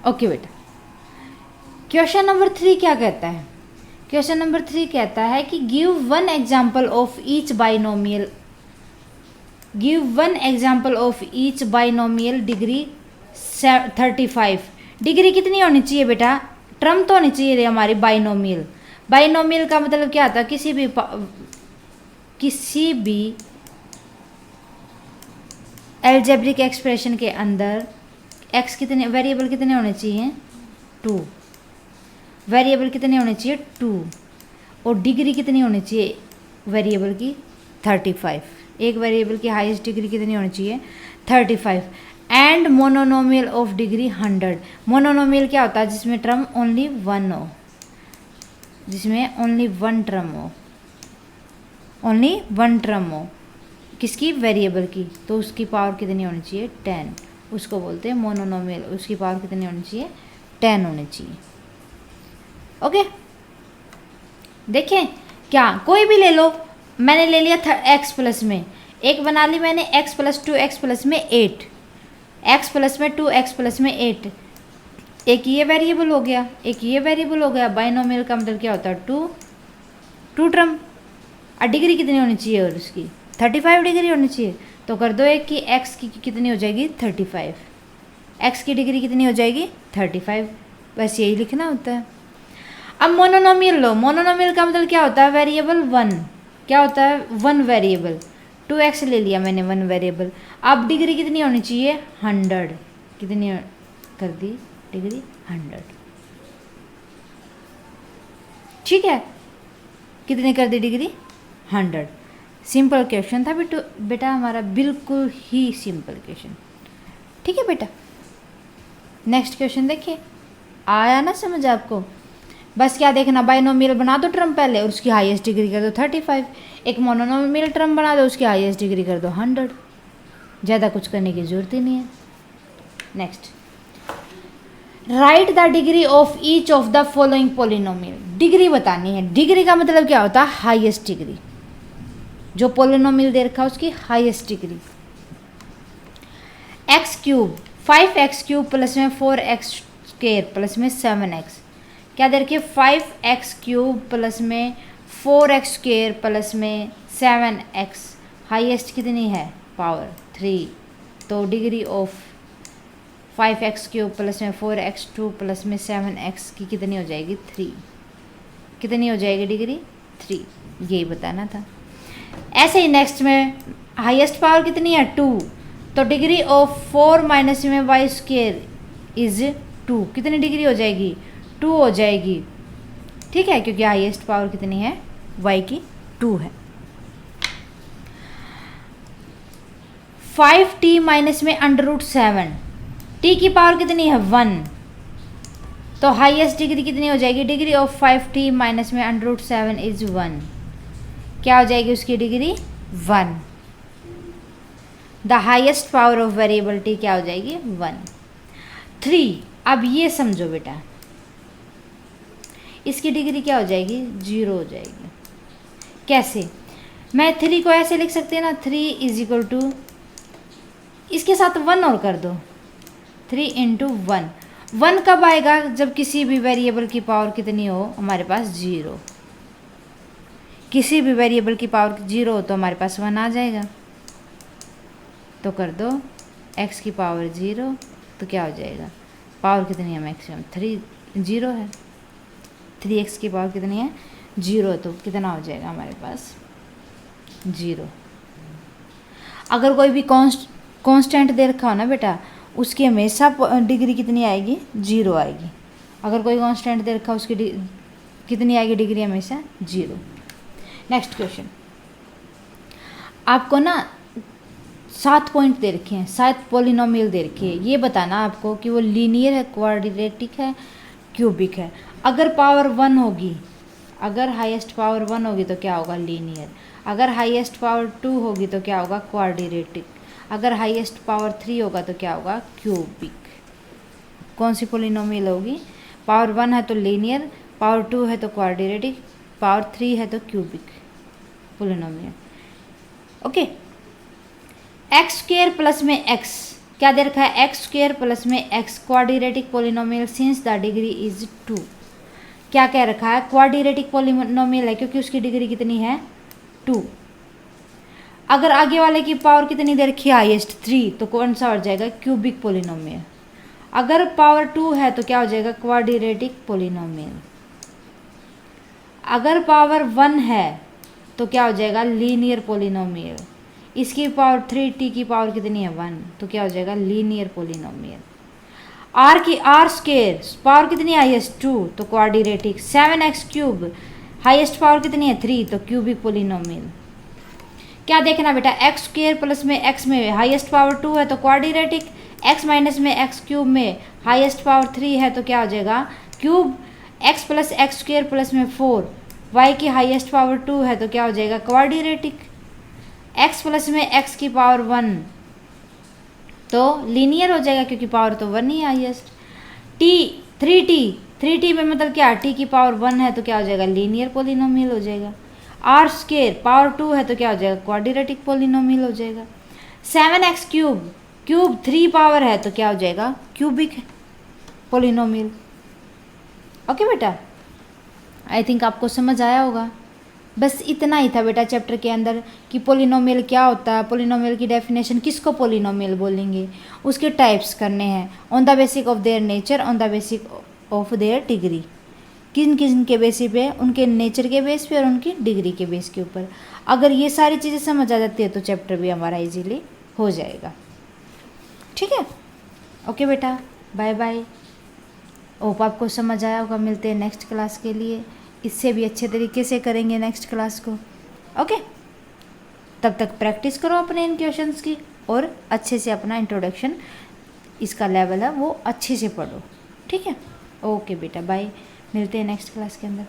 Okay बेटा, question number 3 क्या कहता है? क्वेश्चन नंबर 3 कहता है कि give one example of each binomial, give one example of each binomial degree 35। Degree कितनी होनी चाहिए बेटा? टर्म तो होनी चाहिए हमारी बाइनोमियल। बाइनोमियल का मतलब क्या होता है? किसी भी एल्जेब्रिक एक्सप्रेशन के अंदर एक्स कितने वेरिएबल कितने होने चाहिए? 2। वेरिएबल कितने होने चाहिए? 2। और डिग्री कितनी होनी चाहिए वेरिएबल की? 35। एक वेरिएबल की हाईएस्ट डिग्री कितनी होनी चाहिए? 35। And monomial of degree 100। Monomial क्या होता है? जिसमें टर्म ओनली 1 हो, जिसमें ओनली 1 टर्म हो, ओनली 1 टर्म हो किसकी? वेरिएबल की। तो उसकी पावर कितनी होनी चाहिए? 10। उसको बोलते हैं मोनोनोमियल। उसकी पावर कितनी होनी चाहिए? 10 होनी चाहिए। ओके, देखें क्या कोई भी ले लो। मैंने ले लिया था एक्स प्लस में, एक बना ली मैंने x प्लस 2 एक्स प्लस में 8, x प्लस में 2 एक्स प्लस में 8। एक ये वेरिएबल हो गया, एक ये वेरिएबल हो गया। बाइनोमियल का मतलब क्या होता है? 2 टर्म। और डिग्री कितनी होनी चाहिए? और उसकी 35 डिग्री होनी चाहिए। तो कर दो एक कि x की कितनी हो जाएगी? 35। x की डिग्री कितनी हो जाएगी? 35। बस यही लिखना होता है। अब मोनोनोमियल लो। मोनोनोमियल का मतलब क्या होता है? वेरिएबल 1। क्या होता है? 1 वेरिएबल। 2x ले लिया मैंने 1 वेरिएबल। अब डिग्री कितनी होनी चाहिए? 100। कितनी कर दी डिग्री? 100। ठीक है, कितनी कर दी डिग्री? 100। सिंपल क्वेश्चन था बेटा हमारा, बिल्कुल ही सिंपल क्वेश्चन। ठीक है बेटा, नेक्स्ट क्वेश्चन देखिए। आया ना समझ आपको? बस क्या देखना, बाइनोमियल बना दो टर्म पहले और उसकी हाईएस्ट डिग्री कर दो 35। एक मोनोनोमियल टर्म बना दो, उसकी हाईएस्ट डिग्री कर दो 100। ज़्यादा कुछ करने की जरूरत ही नहीं है। Next, right the degree of each of the following polynomial. Degree बतानी है। डिग्री का मतलब क्या होता है? Highest degree. जो पोलिनोमियल दे रखा है उसकी highest degree. X cube 5x³ plus में 4x² प्लस में 7x। क्या दे रखिए? 5x³ प्लस में 4x² प्लस में 7x। हाईएस्ट कितनी है? पावर 3। तो डिग्री ऑफ 5x³ प्लस में 4x² प्लस में 7x की कितनी हो जाएगी? 3। कितनी हो जाएगी डिग्री? 3। यही बताना था। ऐसे ही नेक्स्ट में हाईएस्ट पावर कितनी है? 2। तो डिग्री ऑफ 4 माइनस में y² इज 2। कितनी डिग्री हो जाएगी? 2 हो जाएगी। ठीक है, क्योंकि हाईएस्ट पावर कितनी है? y की 2 है। 5t माइनस में √7। t की पावर कितनी है? 1। तो हाईएस्ट डिग्री कितनी हो जाएगी? डिग्री ऑफ 5t माइनस में √7 इज 1। क्या हो जाएगी उसकी degree? 1। The highest power of variable t क्या हो जाएगी? 1। 3। अब ये समझो बेटा, इसकी डिग्री क्या हो जाएगी? 0 हो जाएगी। कैसे? मैं 3 को ऐसे लिख सकते हैं ना, 3 इज इक्वल टू, इसके साथ 1 और कर दो, 3 इंटू 1। 1 कब आएगा? जब किसी भी वेरिएबल की पावर कितनी हो हमारे पास? 0। किसी भी वेरिएबल की पावर 0 हो तो हमारे पास 1 आ जाएगा। तो कर दो x की पावर 0, तो क्या हो जाएगा? पावर कितनी है मैक्सिमम? 0 है। 3x की पावर कितनी है? 0। तो कितना हो जाएगा हमारे पास? 0। अगर कोई भी कांस्टेंट दे रखा हो ना बेटा, उसकी हमेशा डिग्री कितनी आएगी? 0 आएगी। अगर कोई कांस्टेंट दे रखा उसकी कितनी आएगी डिग्री? हमेशा 0। नेक्स्ट क्वेश्चन, आपको ना 7 पॉइंट दे रखे हैं, 7 पोलिनोमियल दे रखे हैं। ये बताना आपको कि वो लीनियर है, क्वाड्रेटिक है, क्यूबिक है। अगर पावर 1 होगी, अगर हाईएस्ट पावर 1 होगी तो क्या होगा? लीनियर। अगर हाईएस्ट पावर 2 होगी तो क्या होगा? क्वाड्रेटिक। अगर हाईएस्ट पावर 3 होगा तो क्या होगा? क्यूबिक। कौन सी पोलिनोमियल होगी? पावर 1 है तो लीनियर, पावर 2 है तो क्वाड्रेटिक, पावर 3 है तो cubic polynomial. Okay, x² plus में x क्या दे रखा है, एक्स स्क्वायर प्लस में x quadratic polynomial since the degree is 2। क्या कह रखा है, क्वाड्रेटिक पोलिनोमियल है क्योंकि उसकी डिग्री कितनी है 2। अगर आगे वाले की पावर कितनी दे रखी है, हाईएस्ट 3, तो कौन सा हो जाएगा, क्यूबिक पोलिनोमियल। अगर पावर 2 है तो क्या हो जाएगा, क्वाड्रेटिक पोलिनोमियल। अगर पावर 1 है तो क्या हो जाएगा, लीनियर पोलिनोमियल। इसकी पावर 3t की पावर कितनी है 1, तो क्या हो जाएगा, linear polynomial. R square power कितनी है हाईएस्ट 2, तो quadratic. 7x cube highest power कितनी है 3, तो क्यूबिक पोलिनोमियल। क्या देखना बेटा, एक्स स्क्वायर प्लस में एक्स में हाईएस्ट पावर 2 है तो क्वाड्रेटिक, एक्स माइनस में एक्स क्यूब में हाईएस्ट पावर 3 है तो क्या हो जाएगा, cube. X plus x square plus में 4, वाई की हाईएस्ट पावर 2 है तो क्या हो जाएगा, क्वाड्रेटिक। एक्स प्लस में एक्स की पावर 1 तो लीनियर हो जाएगा क्योंकि पावर तो 1 ही हाईएस्ट। थ्री टी में मतलब क्या, टी की पावर 1 है तो क्या हो जाएगा, लीनियर पोलिनोमियल हो जाएगा। आर स्क्वायर पावर 2 है तो क्या हो जाएगा, क्वाड्रेटिक पोलिनोमियल हो जाएगा। 7x क्यूब 3 पावर है तो क्या हो जाएगा, क्यूबिक पोलिनोमियल। ओके बेटा, आई थिंक आपको समझ आया होगा। बस इतना ही था बेटा चैप्टर के अंदर कि पोलिनोमियल क्या होता है, पोलिनोमियल की डेफिनेशन, किसको पोलिनोमियल बोलेंगे, उसके टाइप्स करने हैं, on the basic of their nature, on the basic of their degree. किन किन के बेसिस पे, उनके नेचर के बेस पे और उनकी डिग्री के बेस के ऊपर। अगर ये सारी चीज़ें समझ आ जाती है तो चैप्टर भी हमारा इजीली हो जाएगा। ठीक है, ओके बेटा, बाय बाय। होप आपको समझ आया होगा। मिलते हैं नेक्स्ट क्लास के लिए, इससे भी अच्छे तरीके से करेंगे नेक्स्ट क्लास को। ओके, तब तक प्रैक्टिस करो अपने इन क्वेश्चंस की और अच्छे से अपना इंट्रोडक्शन, इसका लेवल है वो अच्छे से पढ़ो। ठीक है, ओके बेटा, बाय। मिलते हैं नेक्स्ट क्लास के अंदर।